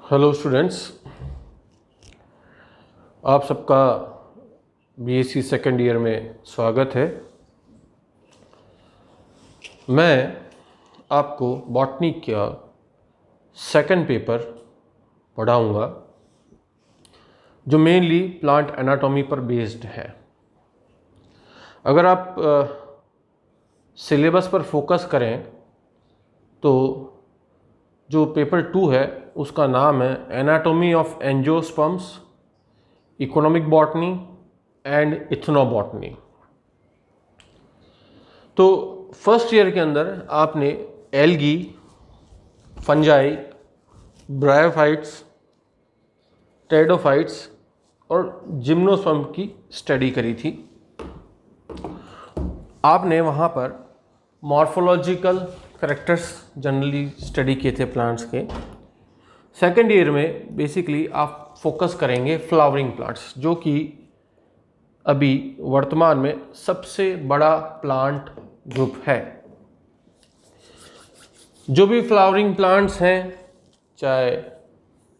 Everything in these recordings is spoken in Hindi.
हेलो स्टूडेंट्स, आप सबका बीएससी सेकेंड ईयर में स्वागत है। मैं आपको बॉटनी का सेकंड पेपर पढ़ाऊंगा जो मेनली प्लांट एनाटॉमी पर बेस्ड है। अगर आप सिलेबस पर फोकस करें तो जो पेपर 2 है उसका नाम है anatomy of angiosperms, economic botany and ethnobotany. तो फर्स्ट ईयर के अंदर आपने एल्गी, फंजाई, ब्रायोफाइट्स, टेरिडोफाइट्स और जिम्नोस्पर्म की स्टडी करी थी। आपने वहाँ पर मॉर्फोलॉजिकल कैरेक्टर्स जनरली स्टडी किए थे प्लांट्स के। सेकेंड ईयर में बेसिकली आप फोकस करेंगे फ्लावरिंग प्लांट्स, जो कि अभी वर्तमान में सबसे बड़ा प्लांट ग्रुप है। जो भी फ्लावरिंग प्लांट्स हैं, चाहे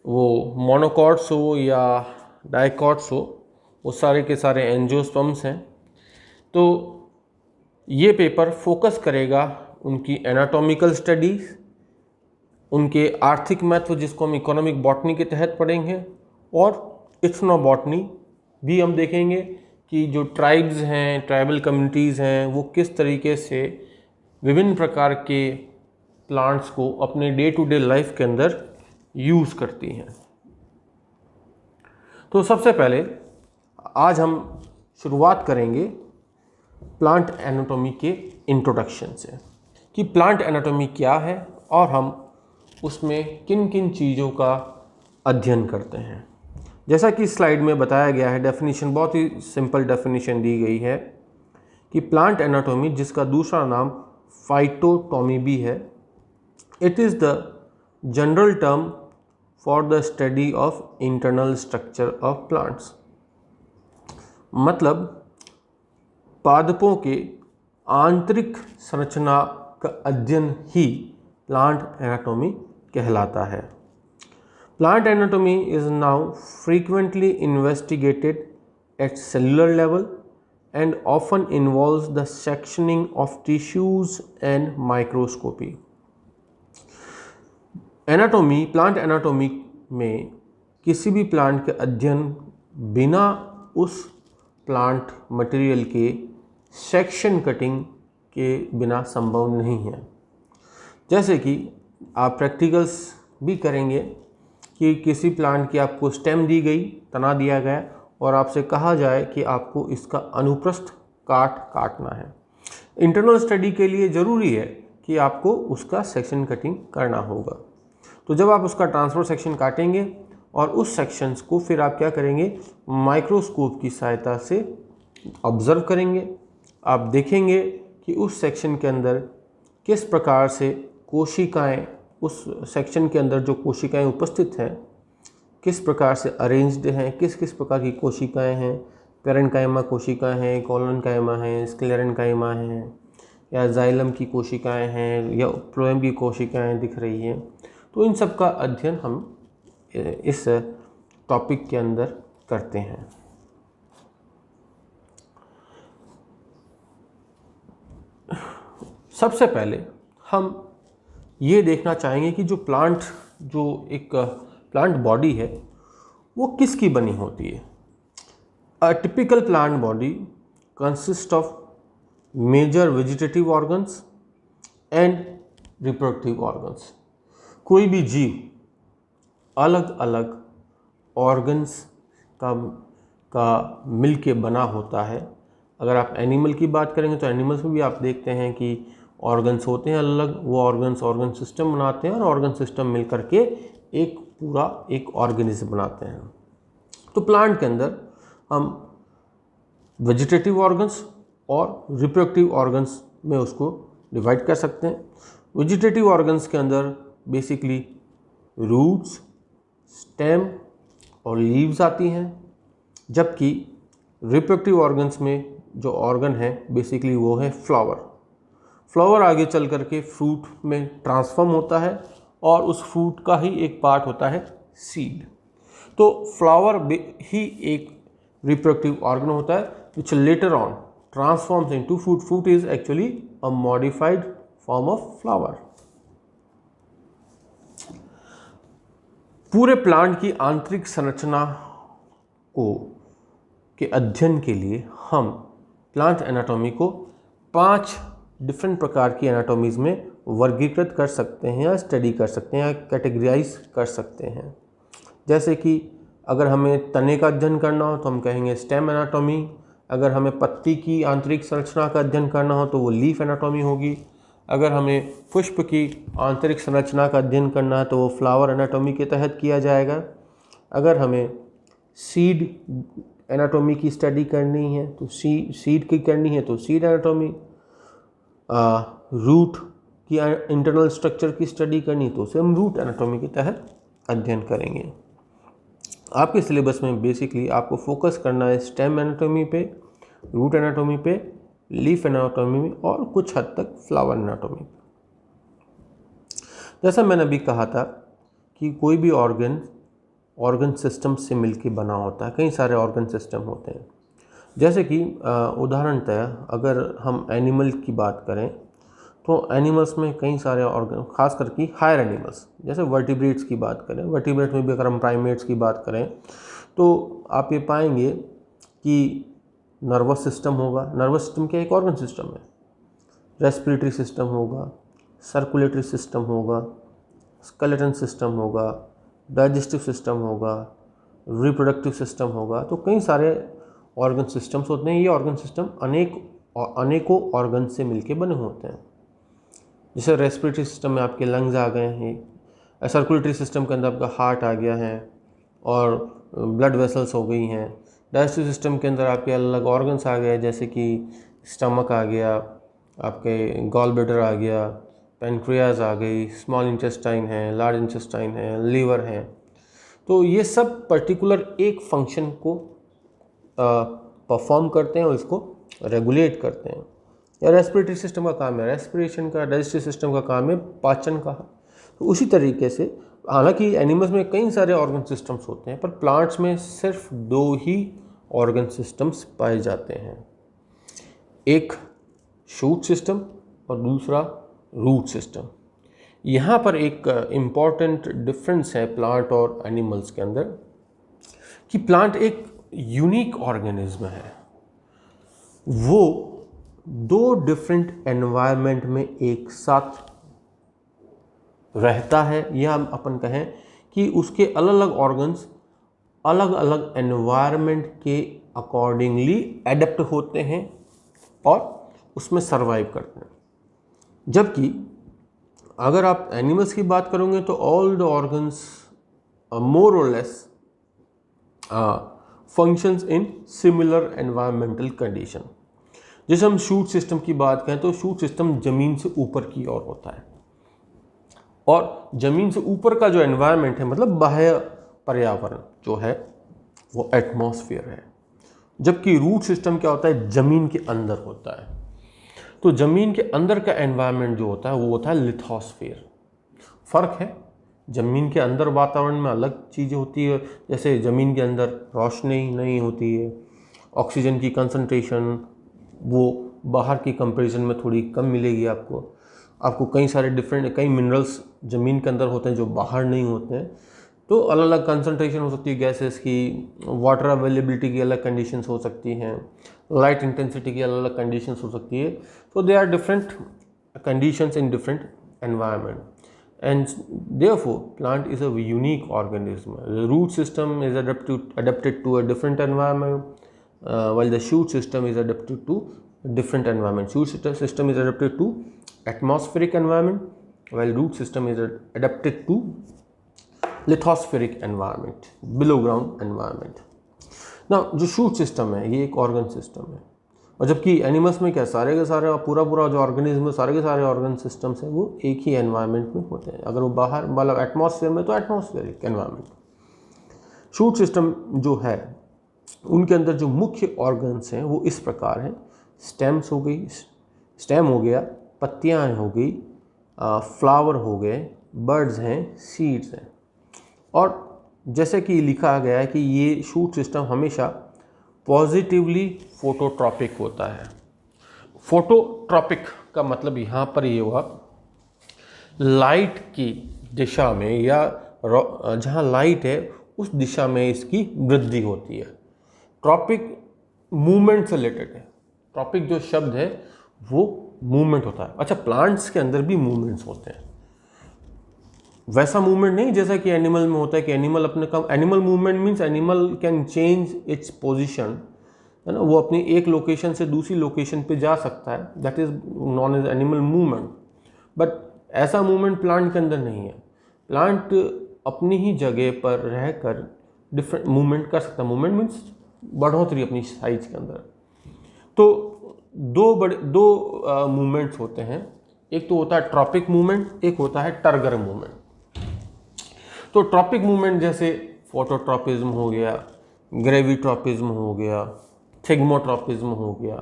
वो मोनोकॉट्स हो या डाइकॉट्स हो, वो सारे के सारे एंजियोस्पर्म्स हैं। तो ये पेपर फोकस करेगा उनकी एनाटॉमिकल स्टडीज, उनके आर्थिक महत्व जिसको हम इकोनॉमिक बॉटनी के तहत पढ़ेंगे, और इथनोबॉटनी भी हम देखेंगे कि जो ट्राइब्स हैं, ट्राइबल कम्युनिटीज़ हैं, वो किस तरीके से विभिन्न प्रकार के प्लांट्स को अपने डे टू डे लाइफ के अंदर यूज़ करती हैं। तो सबसे पहले आज हम शुरुआत करेंगे प्लांट एनाटॉमी के इंट्रोडक्शन से कि प्लांट एनाटॉमी क्या है और हम उसमें किन किन चीज़ों का अध्ययन करते हैं। जैसा कि स्लाइड में बताया गया है, डेफिनेशन बहुत ही सिंपल डेफिनेशन दी गई है कि प्लांट एनाटॉमी, जिसका दूसरा नाम फाइटोटॉमी भी है, it is the general term for the study of internal structure of plants. मतलब पादपों के आंतरिक संरचना का अध्ययन ही प्लांट एनाटॉमी कहलाता है। Plant anatomy is now frequently investigated at cellular level and often involves the sectioning of tissues and microscopy. Anatomy, plant anatomy में किसी भी प्लांट के अध्ययन बिना उस प्लांट मटेरियल के सेक्शन कटिंग के बिना संभव नहीं है। जैसे कि आप प्रैक्टिकल्स भी करेंगे कि किसी प्लांट की आपको स्टेम दी गई, तना दिया गया, और आपसे कहा जाए कि आपको इसका अनुप्रस्थ काटना है। इंटरनल स्टडी के लिए ज़रूरी है कि आपको उसका सेक्शन कटिंग करना होगा। तो जब आप उसका ट्रांसफर सेक्शन काटेंगे और उस सेक्शंस को फिर आप क्या करेंगे, माइक्रोस्कोप की सहायता से ऑब्जर्व करेंगे। आप देखेंगे कि उस सेक्शन के अंदर किस प्रकार से कोशिकाएं, उस सेक्शन के अंदर जो कोशिकाएं उपस्थित हैं किस प्रकार से अरेंज्ड हैं, किस किस प्रकार की कोशिकाएं हैं, पेरेन्काइमा कोशिकाएं हैं, कोलोनकाइमा हैं, स्क्लेरेन्काइमा हैं, या जाइलम की कोशिकाएं हैं, या फ्लोएम की कोशिकाएं दिख रही हैं। तो इन सब का अध्ययन हम इस टॉपिक के अंदर करते हैं। सबसे पहले हम ये देखना चाहेंगे कि जो एक प्लांट बॉडी है वो किसकी बनी होती है। A typical plant body consist of major vegetative organs and reproductive organs. कोई भी जीव अलग अलग ऑर्गन्स का मिल के बना होता है। अगर आप एनिमल की बात करेंगे तो एनिमल्स में भी आप देखते हैं कि ऑर्गन्स होते हैं अलग, वो ऑर्गन सिस्टम बनाते हैं और ऑर्गन सिस्टम मिल करके एक पूरा एक ऑर्गेनिज्म बनाते हैं। तो प्लांट के अंदर हम वेजिटेटिव ऑर्गन्स और रिप्रोडक्टिव ऑर्गन्स में उसको डिवाइड कर सकते हैं। वेजिटेटिव ऑर्गन्स के अंदर बेसिकली रूट्स, स्टेम और लीव्स आती हैं, जबकि रिप्रोडक्टिव ऑर्गन्स में जो ऑर्गन है बेसिकली वो है फ्लावर। फ्लावर आगे चल करके फ्रूट में ट्रांसफॉर्म होता है और उस फ्रूट का ही एक पार्ट होता है सीड। तो फ्लावर ही एक रिप्रोडक्टिव ऑर्गन होता है which later on transforms into fruit. Fruit is actually a modified form of flower. पूरे प्लांट की आंतरिक संरचना को के अध्ययन के लिए हम प्लांट एनाटॉमी को 5 डिफरेंट प्रकार की एनाटॉमीज में वर्गीकृत कर सकते हैं या स्टडी कर सकते हैं या कैटेगराइज कर सकते हैं। जैसे कि अगर हमें तने का अध्ययन करना हो तो हम कहेंगे स्टेम एनाटॉमी, अगर हमें पत्ती की आंतरिक संरचना का अध्ययन करना हो तो वो लीफ एनाटॉमी होगी, अगर हमें पुष्प की आंतरिक संरचना का अध्ययन करना है तो वो फ्लावर एनाटॉमी के तहत किया जाएगा, अगर हमें सीड एनाटॉमी की स्टडी करनी है तो सीड की करनी है तो सीड एनाटॉमी, रूट की इंटरनल स्ट्रक्चर की स्टडी करनी तो उसे हम रूट एनाटॉमी के तहत अध्ययन करेंगे। आपके सिलेबस में बेसिकली आपको फोकस करना है स्टेम एनाटॉमी पे, रूट एनाटॉमी पे, लीफ एनाटॉमी में और कुछ हद तक फ्लावर एनाटॉमी पे। जैसा मैंने अभी कहा था कि कोई भी ऑर्गन सिस्टम से मिलके बना होता है, कई सारे ऑर्गन सिस्टम होते हैं। जैसे कि उदाहरणतः अगर हम एनिमल की बात करें तो एनिमल्स में कई सारे ऑर्गन, खास करके हायर एनिमल्स, जैसे वर्टिब्रेट्स की बात करें, वर्टिब्रेट में भी अगर हम प्राइमेट्स की बात करें तो आप ये पाएंगे कि नर्वस सिस्टम होगा। नर्वस सिस्टम क्या एक ऑर्गन सिस्टम है। रेस्पिरेटरी सिस्टम होगा, सर्कुलेटरी सिस्टम होगा, स्केलेटन सिस्टम होगा, डाइजेस्टिव सिस्टम होगा, रिप्रोडक्टिव सिस्टम होगा। तो कई सारे ऑर्गन सिस्टम्स होते हैं। ये ऑर्गन सिस्टम अनेकों ऑर्गन से मिलके बने होते हैं। जैसे रेस्पिरेटरी सिस्टम में आपके लंग्स आ गए हैं, सर्कुलेटरी सिस्टम के अंदर आपका हार्ट आ गया है और ब्लड वेसल्स हो गई हैं। डाइजेस्टिव सिस्टम के अंदर आपके अलग अलग ऑर्गन्स आ गए, जैसे कि स्टमक आ गया, आपके गॉल ब्लैडर आ गया, पेनक्रियाज आ गई, स्मॉल इंटेस्टाइन है, लार्ज इंटेस्टाइन है, लीवर है। तो ये सब पर्टिकुलर एक फंक्शन को परफॉर्म करते हैं और इसको रेगुलेट करते हैं। या रेस्पिरेटरी सिस्टम का काम है रेस्पिरेशन का, डाइजेस्टिव सिस्टम का काम है पाचन का। तो उसी तरीके से हालांकि एनिमल्स में कई सारे ऑर्गन सिस्टम्स होते हैं पर प्लांट्स में सिर्फ 2 ही ऑर्गन सिस्टम्स पाए जाते हैं, एक शूट सिस्टम और दूसरा रूट सिस्टम। यहाँ पर एक इम्पॉर्टेंट डिफरेंस है प्लांट और एनिमल्स के अंदर कि प्लांट एक यूनिक ऑर्गेनिज्म है। वो 2 डिफरेंट एनवायरनमेंट में एक साथ रहता है, या हम अपन कहें कि उसके अलग अलग ऑर्गन्स अलग अलग एनवायरनमेंट के अकॉर्डिंगली एडेप्ट होते हैं और उसमें सरवाइव करते हैं। जबकि अगर आप एनिमल्स की बात करोगे तो ऑल द ऑर्गन्स मोर और less functions in similar environmental condition. जैसे हम शूट सिस्टम की बात करें तो शूट सिस्टम ज़मीन से ऊपर की ओर होता है और ज़मीन से ऊपर का जो एनवायरनमेंट है, मतलब बाह्य पर्यावरण जो है वो एटमॉस्फेयर है। जबकि रूट सिस्टम क्या होता है, ज़मीन के अंदर होता है। तो ज़मीन के अंदर का एनवायरनमेंट जो होता है वो होता है लिथोस्फीयर। फ़र्क है, ज़मीन के अंदर वातावरण में अलग चीज़ें होती है, जैसे ज़मीन के अंदर रोशनी नहीं होती है, ऑक्सीजन की कंसंट्रेशन वो बाहर की कंपैरिजन में थोड़ी कम मिलेगी आपको कई सारे कई मिनरल्स ज़मीन के अंदर होते हैं जो बाहर नहीं होते हैं। तो अलग अलग कंसंट्रेशन हो सकती है गैसेस की, वाटर अवेलेबिलिटी की अलग कंडीशंस हो सकती हैं, लाइट इंटेंसिटी की अलग अलग कंडीशंस हो सकती है। तो they are different conditions in different environment and therefore plant is a unique organism. The root system is adapted to a different environment, while the shoot system is adapted to a different environment. Shoot system is adapted to atmospheric environment, while root system is adapted to lithospheric environment, below ground environment. Now जो shoot system है ये एक organ system है, और जबकि एनिमल्स में क्या सारे के सारे पूरा जो ऑर्गेनिज्म सारे के सारे ऑर्गन सिस्टम्स हैं वो एक ही एनवायरनमेंट में होते हैं। अगर वो बाहर मतलब एटमॉस्फेयर में तो एटमॉस्फेरिक एनवायरनमेंट। शूट सिस्टम जो है उनके अंदर जो मुख्य ऑर्गन्स हैं वो इस प्रकार हैं, स्टेम्स हो गई, स्टेम हो गया, पत्तियाँ हो गई, फ्लावर हो गए, बर्ड्स हैं, सीड्स हैं। और जैसे कि लिखा गया है कि ये शूट सिस्टम हमेशा पॉजिटिवली फोटोट्रॉपिक होता है। फोटोट्रॉपिक का मतलब यहाँ पर ये हुआ, लाइट की दिशा में या जहाँ लाइट है उस दिशा में इसकी वृद्धि होती है। ट्रॉपिक मूवमेंट से रिलेटेड है। ट्रॉपिक जो शब्द है वो मूवमेंट होता है। अच्छा, प्लांट्स के अंदर भी मूवमेंट्स होते हैं, वैसा मूवमेंट नहीं जैसा कि एनिमल में होता है कि एनिमल अपने काम, animal movement means animal can change its position, है ना, वो अपनी एक लोकेशन से दूसरी लोकेशन पे जा सकता है, that is known as animal movement. But ऐसा मूवमेंट प्लांट के अंदर नहीं है। प्लांट अपनी ही जगह पर रहकर डिफरेंट मूवमेंट कर सकता है। मूवमेंट मीन्स बढ़ोतरी अपनी साइज के अंदर। तो दो मूवमेंट्स होते हैं, एक तो होता है ट्रॉपिक मूवमेंट, एक होता है टर्गर मूवमेंट। तो ट्रॉपिक मूवमेंट जैसे फोटोट्रॉपिज्म हो गया, ग्रेविट्रॉपिज्म हो गया, थिग्मोट्रॉपिज्म हो गया।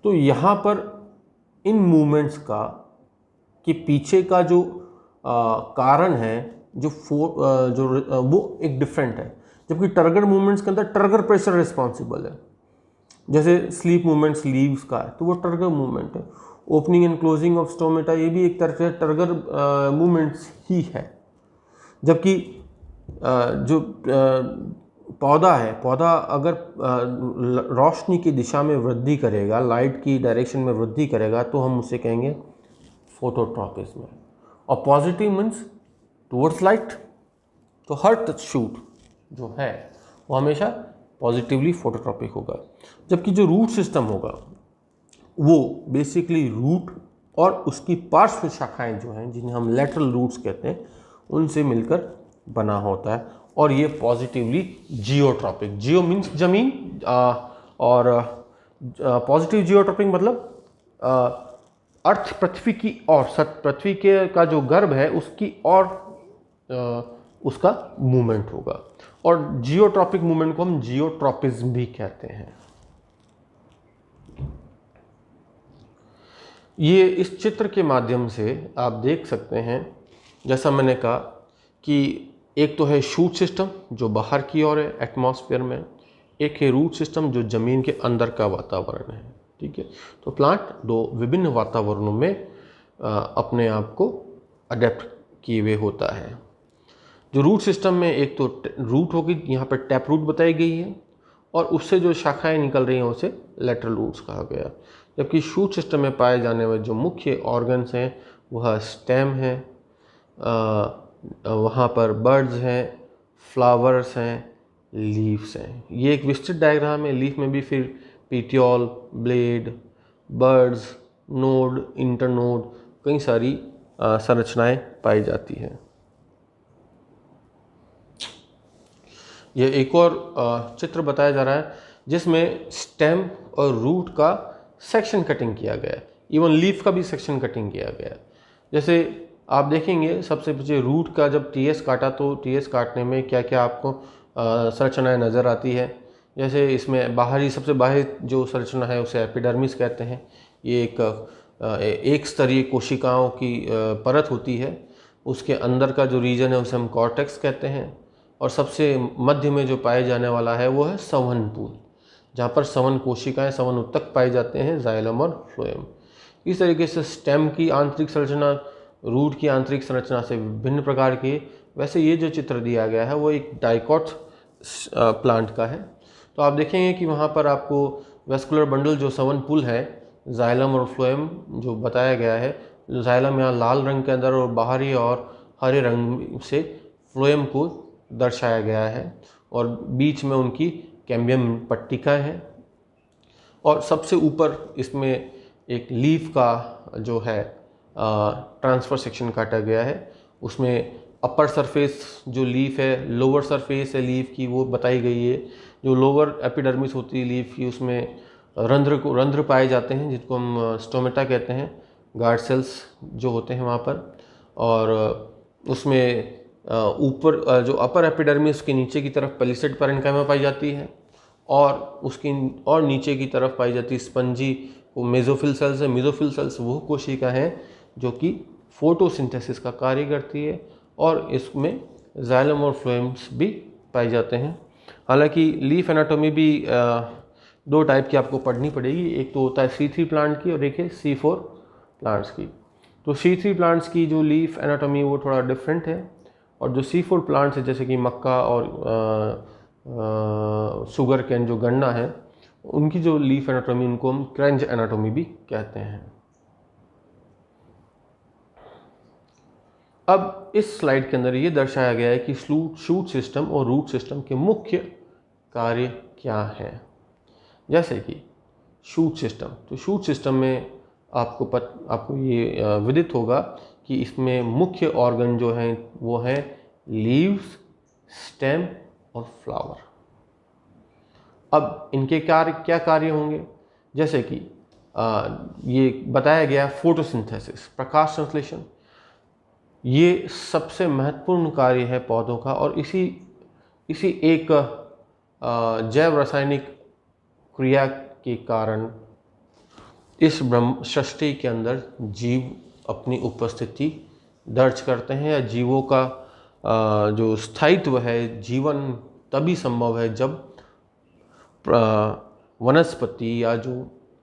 तो यहाँ पर इन मूवमेंट्स का कि पीछे का जो कारण है वो एक डिफरेंट है, जबकि टर्गर मूवमेंट्स के अंदर टर्गर प्रेशर रिस्पॉन्सिबल है। जैसे स्लीप मूवमेंट स्लीव्स का है तो वो टर्गर मूवमेंट है। Opening and closing of stomata ये भी एक तरह से टर्गर मूवमेंट्स ही है। जबकि जो पौधा है, पौधा अगर रोशनी की दिशा में वृद्धि करेगा, लाइट की डायरेक्शन में वृद्धि करेगा, तो हम उसे कहेंगे फोटोट्रॉपिज्म। और पॉजिटिव मीन्स टुवर्ड्स लाइट। तो हर शूट जो है वो हमेशा पॉजिटिवली फोटोट्रॉपिक होगा। जबकि जो रूट सिस्टम होगा वो बेसिकली रूट और उसकी पार्श्व शाखाएं जो हैं, जिन्हें हम लेटरल रूट्स कहते हैं, उनसे मिलकर बना होता है। और ये पॉजिटिवली जियोट्रॉपिक, जियो मीन्स जमीन, और पॉजिटिव जियोट्रॉपिक मतलब अर्थ पृथ्वी की और पृथ्वी के का जो गर्भ है उसकी और उसका मूवमेंट होगा। और जियोट्रॉपिक मूवमेंट को हम जियोट्रॉपिज्म भी कहते हैं। ये इस चित्र के माध्यम से आप देख सकते हैं, जैसा मैंने कहा कि एक तो है शूट सिस्टम जो बाहर की ओर है एटमॉस्फेयर में, एक है रूट सिस्टम जो ज़मीन के अंदर का वातावरण है। ठीक है, तो प्लांट दो विभिन्न वातावरणों में अपने आप को अडेप्ट किए हुए होता है। जो रूट सिस्टम में एक तो रूट होगी, यहाँ पर टैप रूट बताई गई है, और उससे जो शाखाएं निकल रही हैं उसे लेटरल रूट्स कहा गया। जबकि शूट सिस्टम में पाए जाने वाले जो मुख्य ऑर्गन्स हैं वह स्टेम है, वहाँ पर बर्ड्स हैं, फ्लावर्स हैं, लीव्स हैं। ये एक विस्तृत डायग्राम है। लीफ में भी फिर petiole, blade, birds, node, internode, कई सारी संरचनाएं पाई जाती हैं। यह एक और चित्र बताया जा रहा है जिसमें स्टेम और रूट का सेक्शन कटिंग किया गया है। इवन लीफ का भी सेक्शन कटिंग किया गया है। जैसे आप देखेंगे सबसे पीछे रूट का जब टीएस काटा तो टीएस काटने में क्या क्या आपको संरचनाएं नज़र आती है। जैसे इसमें बाहरी, सबसे बाहरी जो संरचना है उसे एपिडर्मिस कहते हैं। ये एक स्तरीय कोशिकाओं की परत होती है। उसके अंदर का जो रीजन है उसे हम कॉर्टेक्स कहते हैं। और सबसे मध्य में जो पाए जाने वाला है वो है संवहन पूल, जहाँ पर संवहन कोशिकाएं, संवहन उत्तक पाए जाते हैं, जाइलम और फ्लोएम। इस तरीके से स्टेम की आंतरिक संरचना रूट की आंतरिक संरचना से विभिन्न प्रकार की। वैसे ये जो चित्र दिया गया है वो एक डाइकॉट प्लांट का है। तो आप देखेंगे कि वहाँ पर आपको वेस्कुलर बंडल जो संवहन पुल है, जाइलम और फ्लोएम जो बताया गया है, जाइलम यहाँ लाल रंग के अंदर और बाहरी और हरे रंग से फ्लोएम को दर्शाया गया है, और बीच में उनकी कैम्बियम पट्टिका है। और सबसे ऊपर इसमें एक लीफ का जो है ट्रांसफर सेक्शन काटा गया है। उसमें अपर सरफेस जो लीफ है, लोअर सरफेस है लीफ की, वो बताई गई है। जो लोअर एपिडर्मिस होती है लीफ की, उसमें रंध्र पाए जाते हैं जिनको हम स्टोमेटा कहते हैं, गार्ड सेल्स जो होते हैं वहाँ पर। और उसमें ऊपर जो अपर एपिडर्मिस के नीचे की तरफ पेलिसेड पैरेन्काइमा पाई जाती है, और उसकी और नीचे की तरफ पाई जाती है स्पंजी वो मेसोफिल सेल्स है। मेसोफिल सेल्स वो कोशिका हैं जो कि फोटोसिंथेसिस का कार्य करती है, और इसमें जाइलम और फ्लोएम्स भी पाए जाते हैं। हालांकि लीफ एनाटॉमी भी दो टाइप की आपको पढ़नी पड़ेगी, एक तो होता है C3 प्लांट की और एक है C4 प्लांट्स की। तो C3 प्लांट्स की जो लीफ एनाटॉमी वो थोड़ा डिफरेंट है, और जो C4 प्लांट्स है जैसे कि मक्का और शुगर कैन जो गन्ना है, उनकी जो लीफ एनाटॉमी उनको हम क्रंच एनाटॉमी भी कहते हैं। अब इस स्लाइड के अंदर ये दर्शाया गया है कि शूट सिस्टम और रूट सिस्टम के मुख्य कार्य क्या हैं। जैसे कि शूट सिस्टम, तो शूट सिस्टम में आपको ये विदित होगा कि इसमें मुख्य ऑर्गन जो हैं वो हैं लीव्स, स्टेम और फ्लावर। अब इनके क्या कार्य होंगे, जैसे कि ये बताया गया फोटोसिंथेसिस, प्रकाश संश्लेषण, ये सबसे महत्वपूर्ण कार्य है पौधों का, और इसी एक जैव रासायनिक क्रिया के कारण इस ब्रह्म सृष्टि के अंदर जीव अपनी उपस्थिति दर्ज करते हैं, या जीवों का जो स्थायित्व है, जीवन तभी संभव है जब वनस्पति या जो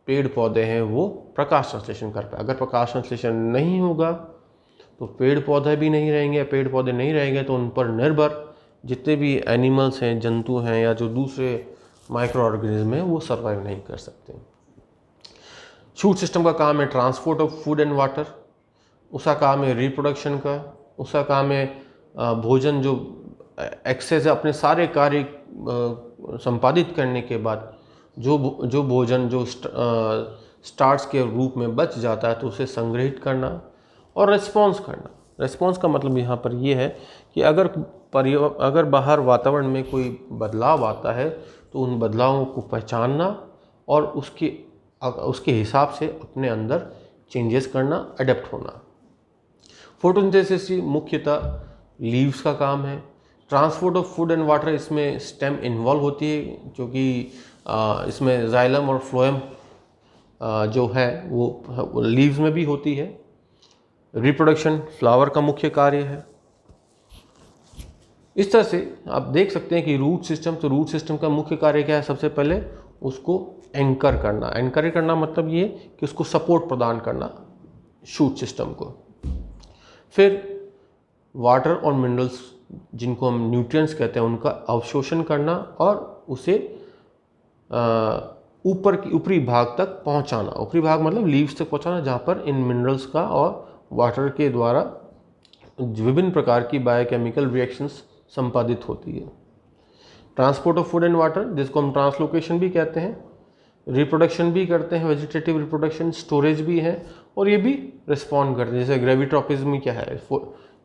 पेड़ पौधे हैं वो प्रकाश संश्लेषण कर पाए। अगर प्रकाश संश्लेषण नहीं होगा तो पेड़ पौधे भी नहीं रहेंगे, पेड़ पौधे नहीं रहेंगे तो उन पर निर्भर जितने भी एनिमल्स हैं, जंतु हैं, या जो दूसरे माइक्रो ऑर्गेनिज्म हैं वो सर्वाइव नहीं कर सकते। शूट सिस्टम का काम है transport of food and water, उसका काम है रिप्रोडक्शन का, उसका काम है भोजन जो एक्सेस है, अपने सारे कार्य संपादित करने के बाद जो भोजन जो स्टार्च के रूप में बच जाता है तो उसे संग्रहित करना, और रिस्पॉन्स करना। रिस्पॉन्स का मतलब यहाँ पर ये है कि अगर बाहर वातावरण में कोई बदलाव आता है तो उन बदलावों को पहचानना और उसके हिसाब से अपने अंदर चेंजेस करना, अडेप्ट होना। फोटोसिंथेसिस मुख्यतः लीव्स का काम है। Transport of food and water, इसमें स्टेम इन्वॉल्व होती है, क्योंकि इसमें जाइलम और फ्लोएम जो है वो लीव्स में भी होती है। रिप्रोडक्शन फ्लावर का मुख्य कार्य है। इस तरह से आप देख सकते हैं कि रूट सिस्टम का मुख्य कार्य क्या है, सबसे पहले उसको एंकर करना मतलब ये कि उसको सपोर्ट प्रदान करना शूट सिस्टम को। फिर वाटर और मिनरल्स जिनको हम न्यूट्रिएंट्स कहते हैं उनका अवशोषण करना और उसे ऊपरी भाग तक पहुंचाना। ऊपरी भाग मतलब लीव्स तक पहुंचाना, जहां पर इन मिनरल्स का और वाटर के द्वारा विभिन्न प्रकार की बायोकेमिकल रिएक्शंस संपादित होती है। Transport of food and water, जिसको हम ट्रांसलोकेशन भी कहते हैं, रिप्रोडक्शन भी करते हैं, वेजिटेटिव रिप्रोडक्शन, स्टोरेज भी है, और ये भी रिस्पॉन्ड करते हैं। जैसे ग्रेविट्रोपिज्म क्या है,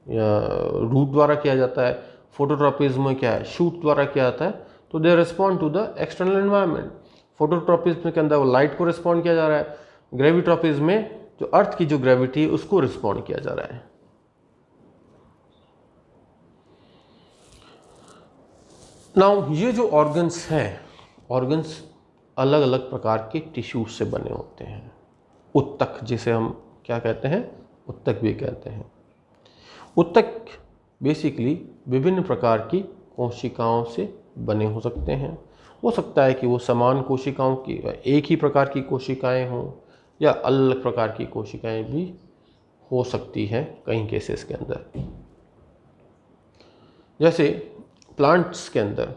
रूट द्वारा किया जाता है, फोटोट्रोपिज्म क्या है, शूट द्वारा किया जाता है। तो they respond to the external environment. Phototropism के अंदर वो लाइट को रिस्पॉन्ड किया जा रहा है, ग्रेविट्रोपिज्म में जो अर्थ की जो ग्रेविटी है उसको रिस्पॉन्ड किया जा रहा है। नाउ ये जो ऑर्गन्स हैं, ऑर्गन्स अलग अलग प्रकार के टिश्यूज से बने होते हैं। उत्तक, जिसे हम क्या कहते हैं, उत्तक भी कहते हैं। उत्तक बेसिकली विभिन्न प्रकार की कोशिकाओं से बने हो सकते हैं। हो सकता है कि वो समान कोशिकाओं की, एक ही प्रकार की कोशिकाएं हों, या अलग अलग प्रकार की कोशिकाएं भी हो सकती हैं कई केसेस के अंदर। जैसे प्लांट्स के अंदर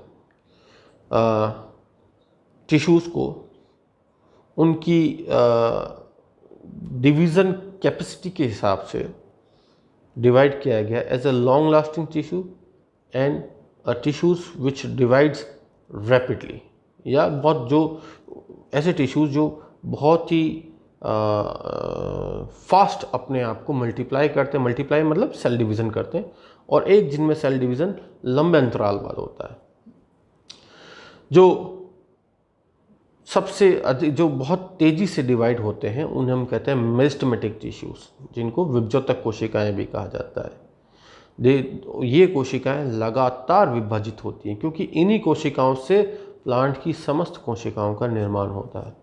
टिश्यूज़ को उनकी डिवीज़न कैपेसिटी के हिसाब से डिवाइड किया गया as a long lasting tissue and a tissues which divides rapidly, या बहुत जो ऐसे टिश्यूज़ जो बहुत ही फास्ट अपने आप को मल्टीप्लाई करते हैं, मल्टीप्लाई मतलब सेल डिवीज़न करते हैं, और एक जिनमें सेल डिवीज़न लंबे अंतराल वाला होता है। जो सबसे अधिक, जो बहुत तेज़ी से डिवाइड होते हैं उन्हें हम कहते हैं मेरिस्टेमेटिक टिश्यूज़, जिनको विभजोतक कोशिकाएं भी कहा जाता है। ये कोशिकाएं लगातार विभाजित होती हैं, क्योंकि इन्हीं कोशिकाओं से प्लांट की समस्त कोशिकाओं का निर्माण होता है।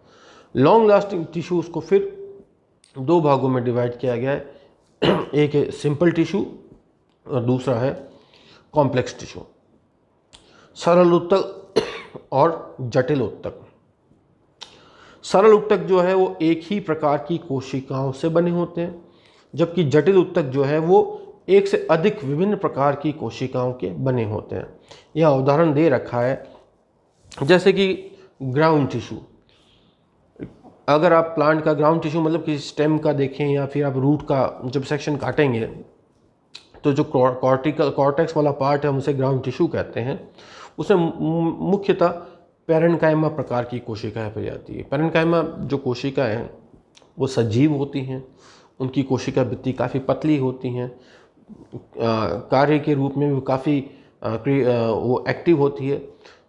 लॉन्ग लास्टिंग टिश्यूज़ को फिर दो भागों में डिवाइड किया गया है। एक है सिंपल टिश्यू और दूसरा है कॉम्प्लेक्स टिश्यू, सरल ऊतक और जटिल ऊतक। सरल ऊतक जो है वो एक ही प्रकार की कोशिकाओं से बने होते हैं, जबकि जटिल ऊतक जो है वो एक से अधिक विभिन्न प्रकार की कोशिकाओं के बने होते हैं। यह उदाहरण दे रखा है, जैसे कि ग्राउंड टिश्यू। अगर आप प्लांट का ग्राउंड टिश्यू मतलब कि स्टेम का देखें या फिर आप रूट का जब सेक्शन काटेंगे तो जो कॉर्टेक्स वाला पार्ट है हम उसे ग्राउंड टिश्यू कहते हैं। उसमें मुख्यतः पैरेन्काइमा प्रकार की कोशिकाएं पाई जाती है। पैरेन्काइमा जो कोशिकाएं हैं वो सजीव होती हैं, उनकी कोशिका भित्ति काफ़ी पतली होती हैं, कार्य के रूप में भी काफ़ी वो एक्टिव होती है।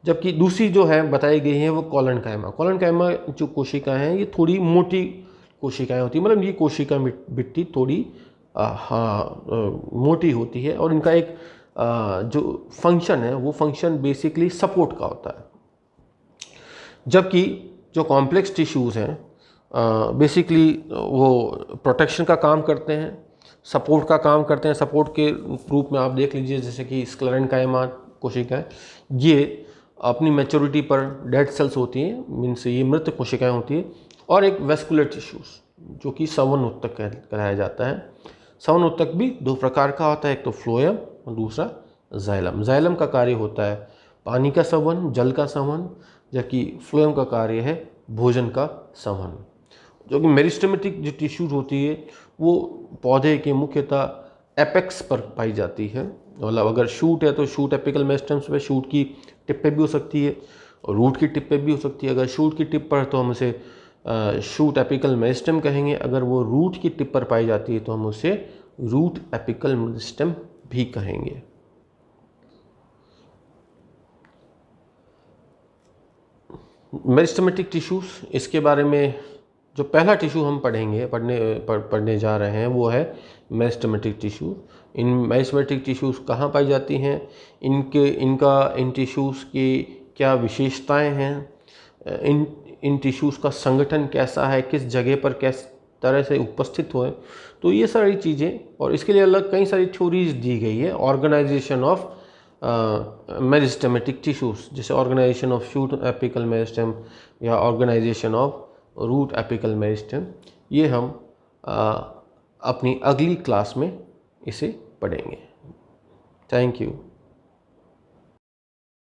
जबकि दूसरी जो है बताई गई है वो कॉलनकाइमा। कॉलनकाइमा जो कोशिकाएं हैं ये थोड़ी मोटी कोशिकाएं होती हैं, मतलब ये कोशिका भित्ति थोड़ी मोटी होती है और इनका एक जो फंक्शन है वो फंक्शन बेसिकली सपोर्ट का होता है। जबकि जो कॉम्प्लेक्स टिश्यूज़ हैं बेसिकली वो प्रोटेक्शन का काम करते हैं, सपोर्ट का काम करते हैं। सपोर्ट के रूप में आप देख लीजिए जैसे कि स्क्लेरेन्काइमा कोशिकाएं, ये अपनी मैच्योरिटी पर डेड सेल्स होती हैं, मीन्स ये मृत कोशिकाएं होती हैं। और एक वेस्कुलर टिश्यूज़ जो कि संवहन ऊतक कहलाया जाता है। संवहन ऊतक भी दो प्रकार का होता है, एक तो फ्लोएम और दूसरा जाइलम। जाइलम का कार्य होता है पानी का संवहन, जल का संवहन, जबकि फ्लोएम का कार्य है भोजन का संवहन। जो कि मेरिस्टेमेटिक जो टिश्यूज होती है वो पौधे के मुख्यतः एपेक्स पर पाई जाती है। मतलब अगर शूट है तो शूट एपिकल मेरिस्टेम्स पे शूट की टिप पे भी हो सकती है और रूट की टिप पे भी हो सकती है। अगर शूट की टिप पर तो हम उसे शूट एपिकल मेरिस्टेम कहेंगे, अगर वो रूट की टिप पर पाई जाती है तो हम उसे रूट एपिकल मेरिस्टेम भी कहेंगे। मेरिस्टेमेटिक टिश्यूज़, इसके बारे में जो पहला टिश्यू हम पढ़ने जा रहे हैं वो है मेरिस्टेमेटिक टिश्यू। इन मेरिस्टेमेटिक टिश्यूज़ कहाँ पाई जाती हैं, इन टिश्यूज़ की क्या विशेषताएं हैं, इन टिश्यूज़ का संगठन कैसा है, किस जगह पर किस तरह से उपस्थित हुए, तो ये सारी चीज़ें। और इसके लिए अलग कई सारी थ्योरीज दी गई है। ऑर्गेनाइजेशन ऑफ मेरिस्टेमेटिक टिश्यूज़, जैसे organisation of shoot apical meristem या organisation of root apical meristem, ये हम अपनी अगली क्लास में इसे पढ़ेंगे। Thank you.